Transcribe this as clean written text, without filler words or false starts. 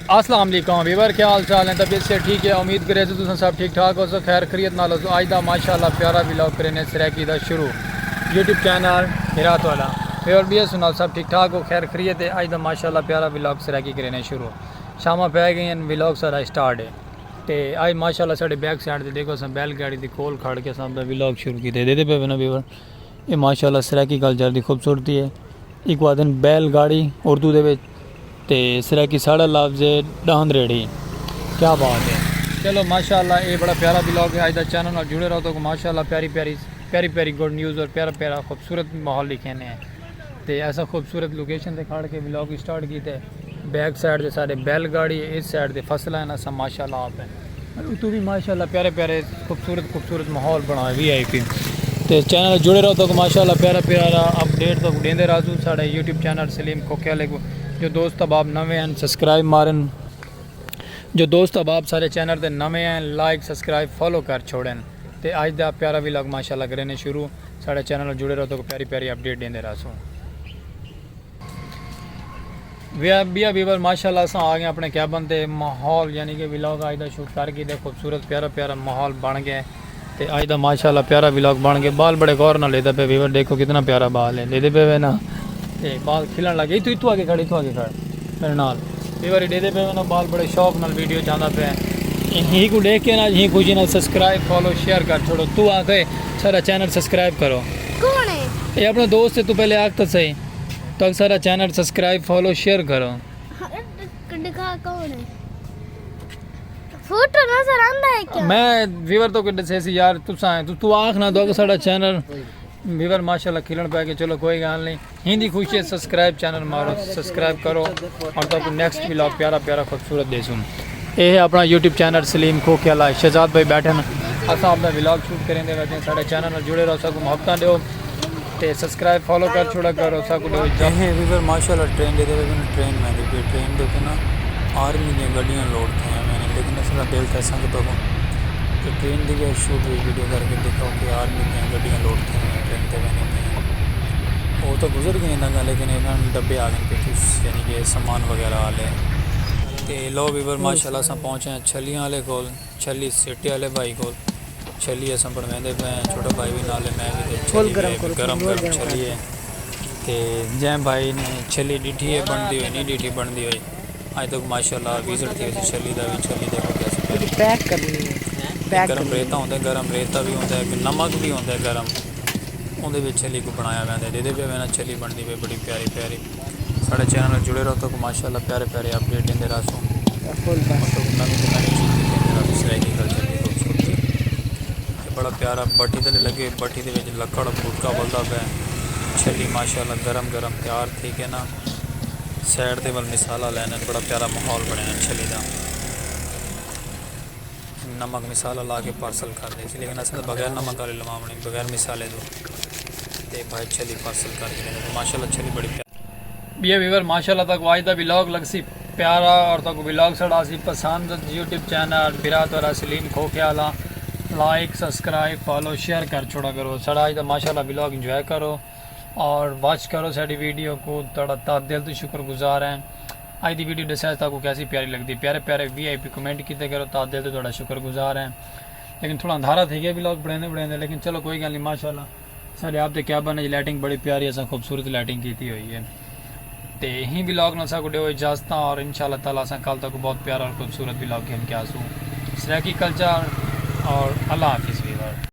अस्सलाम वालेकुम वीवर, क्या हाल चाल है? तबीयत से ठीक है? उम्मीद करे तुम सब ठीक ठाक हो, सो खैर खरीत नाल हो। आज दा माशाल्लाह प्यारा व्लॉग करने सराकी दा शुरू यूट्यूब चैनल हिरात वाला वीवर भी सुनाओ सब ठीक ठाक हो, खैर खरीत है। आज दा माशाल्लाह प्यारा व्लॉग सराकी करने शुरू शामा पै गई व्लॉग सारा स्टार्ट है। तो आज माशाल्लाह साढ़े बैक साइड से देखो अस बैलगाड़ी की कोल खड़ के सब व्लॉग शुरू किए दे पे ना वीवर। ये माशाल्लाह सराकी कल्चर की खूबसूरती है। एक बात बैलगाड़ी उर्दू दे ते सराकी साढ़ा लफ्ज़ है डांद रेड़ी, क्या बात है। चलो माशाल्लाह ये बड़ा प्यारा व्लॉग है। आज का चैनल और जुड़े रहो तो माशाल्लाह प्यारी प्यारी गुड न्यूज़ और प्यारा प्यारा खूबसूरत माहौल लिखे हैं। तो ऐसा खूबसूरत लोकेशन से खड़ के व्लॉग स्टार्ट किए थे। बैक साइड से सारे बैलगाड़ी है, इस साइड से फसल है ना, सब माशाल्लाह आप है। तो भी माशाल्लाह प्यारे प्यारे खूबसूरत माहौल बना VIP। तो चैनल जुड़े रहो तो माशाल्लाह प्यारा प्यारा अपडेट तो देंदे राजू साढ़े यूट्यूब चैनल सलीम खोख्याले को। जो दोस्त अबाब नवे हैं सब्सक्राइब मारन, जो दोस्त अबाब सारे चैनल के नवे हैं लाइक सब्सक्राइब फॉलो कर छोड़न। तो आज का प्यारा व्लॉग माशाल्लाह करने शुरू साढ़े चैनल जुड़े रहो तो प्यारी प्यारी अपडेट देंदे राजू। बिया वीवर माशाल्लाह अस आ गए अपने कैबन ते माहौल यानी कि व्लॉग आज का शूट करके दे खूबसूरत प्यारा प्यारा माहौल बन गया। तो आज का माशाल्लाह प्यारा व्लॉग बन गया। बाल बड़े गौर ना लेता पे वीवर, देखो कितना प्यारा बाल है लेते पे ना। ते बाल खिलन लगे तू आगे खड़ मेरे नाल वीवर डेदे पे ना बाल बड़े शौक नाल वीडियो चाहता पे यहीं को देख के ना यहीं खुशी ना सब्सक्राइब फॉलो शेयर कर छोड़ो। तू आके सारा चैनल सब्सक्राइब करो। कौन है ये अपना दोस्त है, तू पहले आग तो सही तो सारा चैनल सब्सक्राइब फॉलो शेयर करो। दिखा कौन है? फोटो नजर आंदा है क्या? मैं वीवर तो किड्डे से यार तू आख ना दो सारा चैनल वीवर माशाल्लाह खिलन पै के। चलो कोई गल नहीं, हिंदी खुशी है सब्सक्राइब चैनल मारो सब्सक्राइब करो और तो नेक्स्ट व्लॉग प्यारा प्यारा खूबसूरत दे सुन। ये है अपना यूट्यूब चैनल सलीम खोख्याला। शहजाद भाई बैठे ना अस अपना व्लॉग शूट करेंगे वैसे साढ़े चैनल जुड़े रहो, सब मोहब्बत दो तो सब्सक्राइब फॉलो कर छोड़ा करो सब वीवर माशाल्लाह। ट्रेन दे ट्रेन मैंने ट्रेन देखे ना आर्मी दी गड्डियां लोड थे मैंने, लेकिन असला दिल था संग तो ट्रेन की भी शूट वीडियो करके दिखाओ कि आर्मी दी गड्डियां लोड थे ट्रेन से मैंने वो तो गुजर गई ना, लेकिन इन्होंने डब्बे आ गए कुछ यानी कि सामान वगैरह वाले। तो लो वीवर माशाल्लाह अस पहुँचे हैं छलियाँ वाले कोल, छली सिट्टे वाले भाई कोल। छली अस बनवाते पे छोटा भाई भी नाले मैं भी गरम छली है। तो जै भाई ने छली डिठी है बनती हुई नहीं डिठी बनती हुई अज तक माशाल्लाह विजिट थी छली का भी। छली देखो कैसे पैक करनी है। गरम रेता होंगे, गरम रेता भी होंगे, नमक भी होंगे गरम, उन्हें छली को बनाया वैसे दे पे मैंने छली बनती पे बड़ी प्यारी प्यारी। साढ़े चैनल जुड़े रहो तो माशाल्लाह प्यारे प्यारे अपडेट देंगे रासू नवी चीज़ सराइकी कल्चर की खूबसूरती। बड़ा प्यारा भट्टी तले लगे, भट्टी के लकड़ फुटका बलता पे छली माशाल्लाह गरम गरम तैयार थी के ना साइड से वाल मिसाला लैने बड़ा प्यारा माहौल बनया छली का। नमक मिसाला ला के पार्सल कर दी थी, लेकिन असल बगैर नमक वाले लवावनी बगैर मिसाले दो तो भाई छली पार्सल कर दी माशाल्लाह। छली बड़ी प्यारी ये वीवर माशाल्लाह तक वायदा व्लॉग लग सी प्यारा और तक व्लॉग सड़ा सी पसंद। यूट्यूब चैनल बिरात और सलीम खोख्याला लाइक सब्सक्राइब फॉलो शेयर कर छोड़ा करो। सड़ा आज माशाल्लाह व्लॉग इंजॉय करो और वॉच करो साड़ी वीडियो को। थोड़ा दिल तो शुक्रगुजार हैं आज की वीडियो दसा आपको कैसी प्यारी लगती। प्यारे प्यारे VIP कमेंट किए करो, ता दिल तो थोड़ा शुक्रगुजार हैं। लेकिन थोड़ा अंधारा थी गया व्लॉग बढ़ेंदे लेकिन चलो कोई गल नहीं माशाल्लाह। साढ़े आप कैबन है लाइटिंग बड़ी प्यारी अस खूबसूरत लाइटिंग की हुई है। तो यही व्लॉग ना को दो इजाजत और इंशाल्लाह ताला अस कल तक बहुत प्यारा और खूबसूरत व्लॉग के आंसू सराकी कल्चर और अल्लाह हाफिज़।